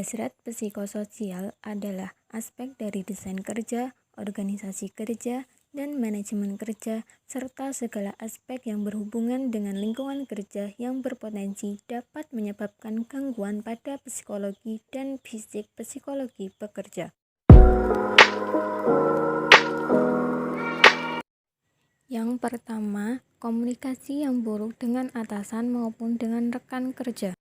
Hasrat psikososial adalah aspek dari desain kerja, organisasi kerja, dan manajemen kerja, serta segala aspek yang berhubungan dengan lingkungan kerja yang berpotensi dapat menyebabkan gangguan pada psikologi dan fisik psikologi pekerja. Yang pertama, komunikasi yang buruk dengan atasan maupun dengan rekan kerja.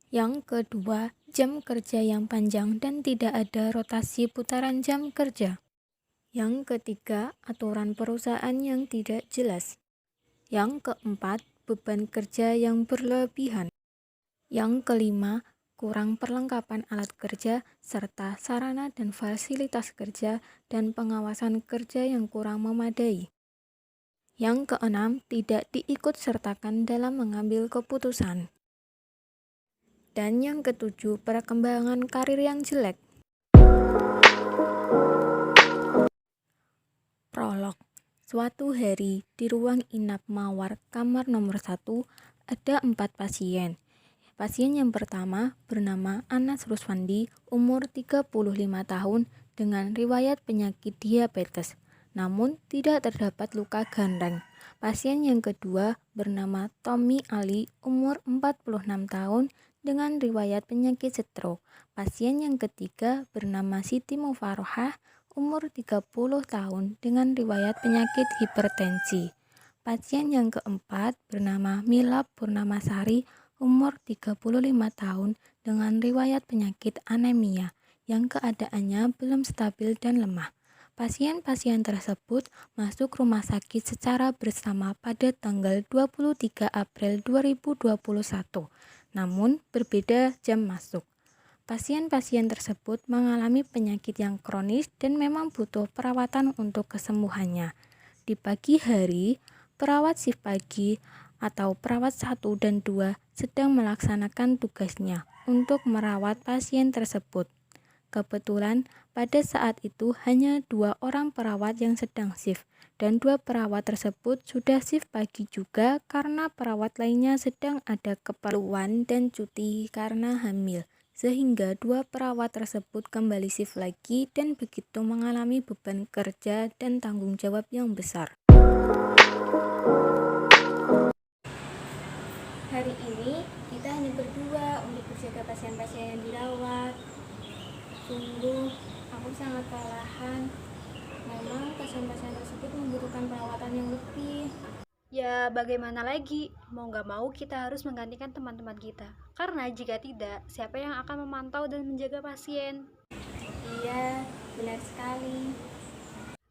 Yang kedua, jam kerja yang panjang dan tidak ada rotasi putaran jam kerja. Yang ketiga, aturan perusahaan yang tidak jelas. Yang keempat, beban kerja yang berlebihan. Yang kelima, kurang perlengkapan alat kerja serta sarana dan fasilitas kerja dan pengawasan kerja yang kurang memadai. Yang keenam, tidak diikutsertakan dalam mengambil keputusan. Dan yang ketujuh, perkembangan karir yang jelek. Prolog. Suatu hari, di ruang inap Mawar kamar nomor 1, ada 4 pasien. Pasien yang pertama bernama Anas Ruswandi, umur 35 tahun, dengan riwayat penyakit diabetes, namun tidak terdapat luka gandeng. Pasien yang kedua bernama Tommy Ali, umur 46 tahun, dengan riwayat penyakit stroke. Pasien yang ketiga bernama Siti Mufarohah, umur 30 tahun, dengan riwayat penyakit hipertensi. Pasien yang keempat bernama Mila Purnamasari, umur 35 tahun, dengan riwayat penyakit anemia yang keadaannya belum stabil dan lemah. Pasien-pasien tersebut masuk rumah sakit secara bersama pada tanggal 23 April 2021, namun berbeda jam masuk. Pasien-pasien tersebut mengalami penyakit yang kronis dan memang butuh perawatan untuk kesembuhannya. Di pagi hari, perawat shift pagi atau perawat 1 dan 2 sedang melaksanakan tugasnya untuk merawat pasien tersebut. Kebetulan pada saat itu hanya 2 orang perawat yang sedang shift, dan 2 perawat tersebut sudah shift pagi juga karena perawat lainnya sedang ada keperluan dan cuti karena hamil, sehingga 2 perawat tersebut kembali shift lagi dan begitu mengalami beban kerja dan tanggung jawab yang besar. Hari ini kita hanya berdua untuk menjaga pasien-pasien yang dirawat. Sungguh, aku sangat kelelahan. Memang pasien-pasien tersebut membutuhkan perawatan yang lebih. Ya, bagaimana lagi? Mau gak mau kita harus menggantikan teman-teman kita. Karena jika tidak, siapa yang akan memantau dan menjaga pasien? Iya, benar sekali.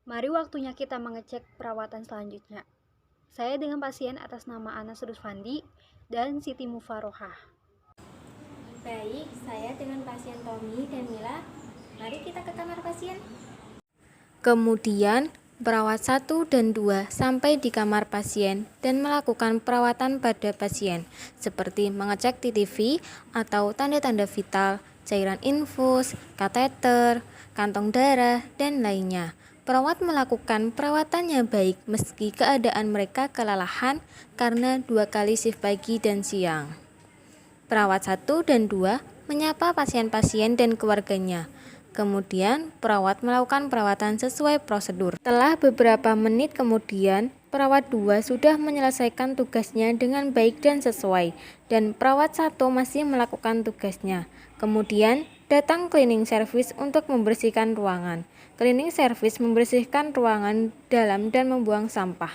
Mari waktunya kita mengecek perawatan selanjutnya. Saya dengan pasien atas nama Anas Ruswandi dan Siti Mufarohah. Baik, saya dengan pasien Tommy dan Mila. Mari kita ke kamar pasien. Kemudian, perawat 1 dan 2 sampai di kamar pasien dan melakukan perawatan pada pasien, seperti mengecek TTV atau tanda-tanda vital, cairan infus, kateter, kantong darah, dan lainnya. Perawat melakukan perawatannya baik meski keadaan mereka kelelahan karena 2 kali shift pagi dan siang. Perawat 1 dan 2 menyapa pasien-pasien dan keluarganya. Kemudian, perawat melakukan perawatan sesuai prosedur. Setelah beberapa menit kemudian, perawat 2 sudah menyelesaikan tugasnya dengan baik dan sesuai, dan perawat 1 masih melakukan tugasnya. Kemudian, datang cleaning service untuk membersihkan ruangan. Cleaning service membersihkan ruangan dalam dan membuang sampah.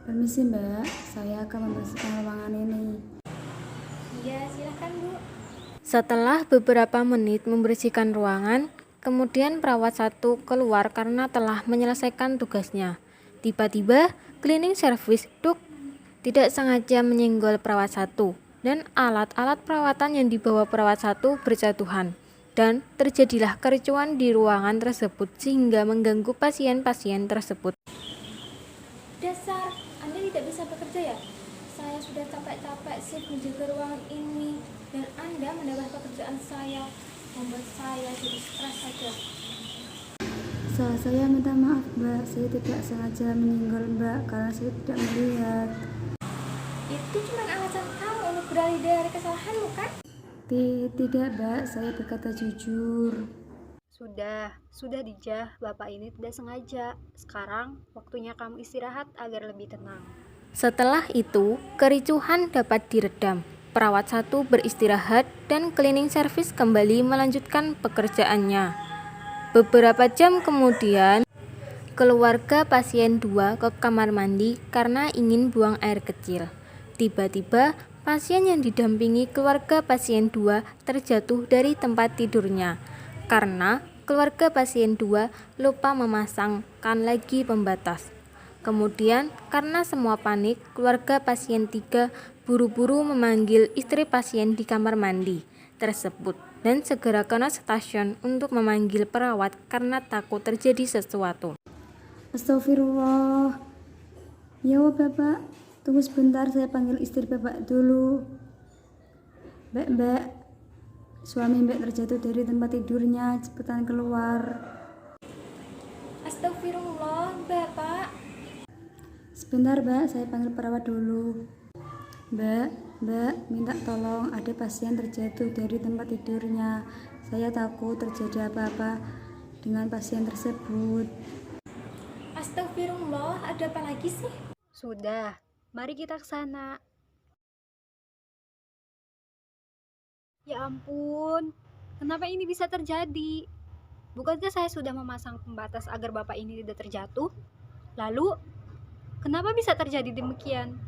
Permisi Mbak, saya akan membersihkan ruangan ini. Iya, silakan Bu. Setelah beberapa menit membersihkan ruangan, kemudian perawat 1 keluar karena telah menyelesaikan tugasnya. Tiba-tiba, cleaning service tidak sengaja menyenggol perawat 1, dan alat-alat perawatan yang dibawa perawat 1 berjatuhan. Dan terjadilah kericuan di ruangan tersebut sehingga mengganggu pasien-pasien tersebut. Dasar, Anda tidak bisa bekerja ya? Saya sudah capek-capek sih menjaga ruangan ini, dan Anda menambah pekerjaan saya, membuat saya jadi stres saja. Saya minta maaf Mbak, saya tidak sengaja menyenggol Mbak karena saya tidak melihat. Itu cuma alasan kamu untuk beralih dari kesalahanmu kan? Tidak, Mbak, saya berkata jujur. Sudah Dijah, Bapak ini tidak sengaja. Sekarang waktunya kamu istirahat agar lebih tenang. Setelah itu, kericuhan dapat diredam. Perawat 1 beristirahat dan cleaning service kembali melanjutkan pekerjaannya. Beberapa jam kemudian, keluarga pasien 2 ke kamar mandi karena ingin buang air kecil. Tiba-tiba, pasien yang didampingi keluarga pasien 2 terjatuh dari tempat tidurnya karena keluarga pasien 2 lupa memasangkan lagi pembatas. Kemudian, karena semua panik, keluarga pasien 3 buru-buru memanggil istri pasien di kamar mandi tersebut dan segera ke stasiun untuk memanggil perawat karena takut terjadi sesuatu. Astagfirullah. Ya Allah, Bapak, tunggu sebentar, saya panggil istri Bapak dulu. Mbak, suami Mbak terjatuh dari tempat tidurnya, cepetan keluar. Astagfirullah, Bapak. Sebentar, Mbak, saya panggil perawat dulu. Mbak, minta tolong, ada pasien terjatuh dari tempat tidurnya. Saya takut terjadi apa-apa dengan pasien tersebut. Astagfirullah, ada apa lagi sih? Sudah, mari kita ke sana. Ya ampun, kenapa ini bisa terjadi? Bukankah saya sudah memasang pembatas agar Bapak ini tidak terjatuh? Lalu, kenapa bisa terjadi demikian?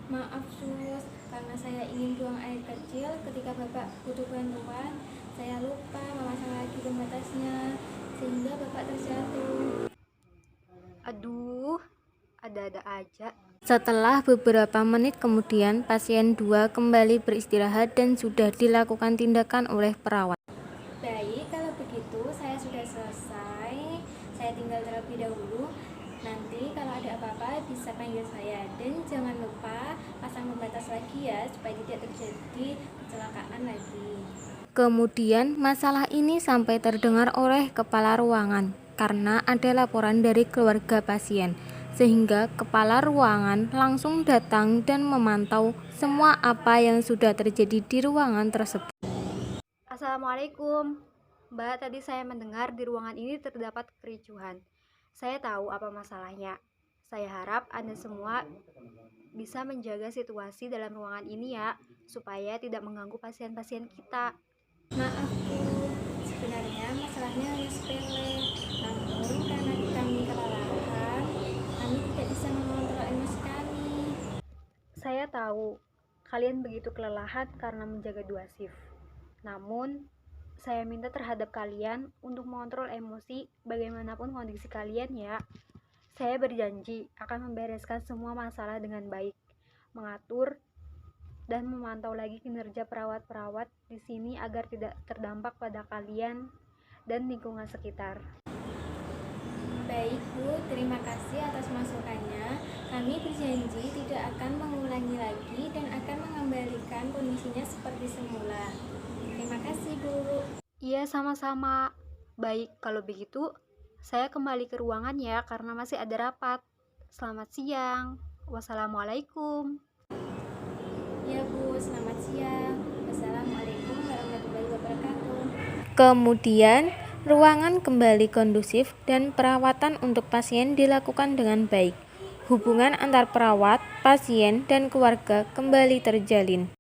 Maaf sus, karena saya ingin buang air kecil ketika Bapak butuh bantuan, saya lupa memasang lagi pembatasnya, sehingga Bapak terjatuh. Aduh, ada-ada aja. Setelah beberapa menit kemudian, pasien 2 kembali beristirahat dan sudah dilakukan tindakan oleh perawat. Baik, kalau begitu saya sudah selesai. Saya tinggal terlebih dahulu. Nanti kalau ada apa-apa bisa panggil saya. Dan jangan lupa pasang pembatas lagi ya, supaya tidak terjadi kecelakaan lagi. Kemudian masalah ini sampai terdengar oleh kepala ruangan karena ada laporan dari keluarga pasien, sehingga kepala ruangan langsung datang dan memantau semua apa yang sudah terjadi di ruangan tersebut. Assalamualaikum, Mbak. Tadi saya mendengar di ruangan ini terdapat kericuhan. Saya tahu apa masalahnya. Saya harap Anda semua bisa menjaga situasi dalam ruangan ini ya, supaya tidak mengganggu pasien-pasien kita. Maaf Bu, sebenarnya masalahnya hanya sepele, namun karena kami kelelahan, kami tidak bisa mengontrol emosi kami. Saya tahu kalian begitu kelelahan karena menjaga 2 shift. Namun, saya minta terhadap kalian untuk mengontrol emosi bagaimanapun kondisi kalian ya. Saya berjanji akan membereskan semua masalah dengan baik, mengatur dan memantau lagi kinerja perawat-perawat di sini agar tidak terdampak pada kalian dan lingkungan sekitar. Baik Bu, terima kasih atas masukannya. Kami berjanji tidak akan mengulangi lagi dan akan mengembalikan kondisinya seperti semula. Terima kasih Bu. Iya, sama-sama. Baik, kalau begitu saya kembali ke ruangan ya karena masih ada rapat. Selamat siang. Wassalamualaikum. Ya Bu, selamat siang. Wassalamualaikum warahmatullahi wabarakatuh. Kemudian, ruangan kembali kondusif dan perawatan untuk pasien dilakukan dengan baik. Hubungan antar perawat, pasien, dan keluarga kembali terjalin.